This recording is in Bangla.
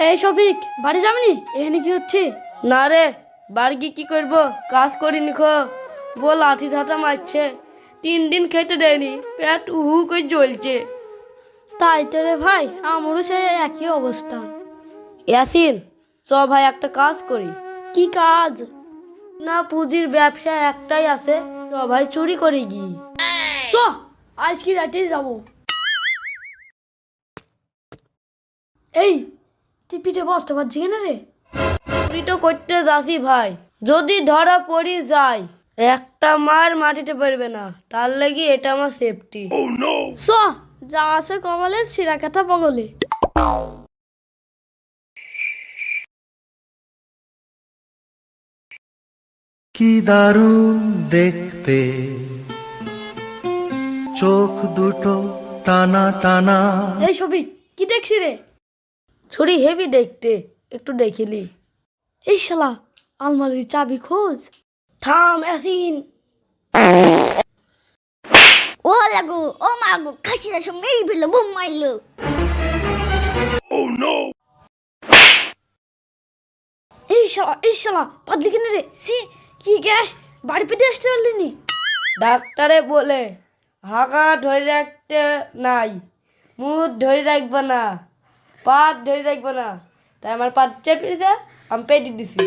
এই শফিক, বাড়ি যাবনি? এখানে কি হচ্ছে? না রে, বাড়ি গিয়ে কি করবো? কাজ করিনি খো, বল লাঠি ঝাঁটা মারছে, 3 দিন খেতে দেয়নি, পেট উহু করে জ্বলছে। তাই তো রে ভাই, আমারও সেই একই অবস্থা। ইয়াসিন, চ ভাই একটা কাজ করি। কি কাজ? না, পুঁজির ব্যবসা একটাই আছে, চ ভাই চুরি করে গি। চ, আজ কি রাতেই যাবো। এই, তুই পিঠে বসতে পারছি কেন রে? চুরি তো করতে যাচ্ছি ভাই, যদি ধরা পড়ি যায় একটা মার মাটিতে পারবে না, তার লাগি এটা আমার সেফটি। চ, যা আছে কপালে সিরা কাটা পগলে। কি দারুণ দেখতে, চোখ দুটো টানা টানা। এই শফিক, কি দেখছি রে? ছুরি হেভি দেখতে, একটু দেখিলি। এই শালা, আলমারির চাবি খোঁজ। থাম ইয়াসিন। ও লাগো, ও মাগো, খাসিরা সঙ্গে এই ফেললো, বুম মারলো। এই শালা পাতলি কেন রে? সি, কি গ্যাস, বাড়ি পেতে আসতে পারলিনি? ডাক্তারে বলে হাগা ধরে রাখতে নাই, মুখ ধরে রাখবো না, পাত ধরে রাখবো না, তাই আমার পাত চেপে দিতে আমি পেটে দিছি।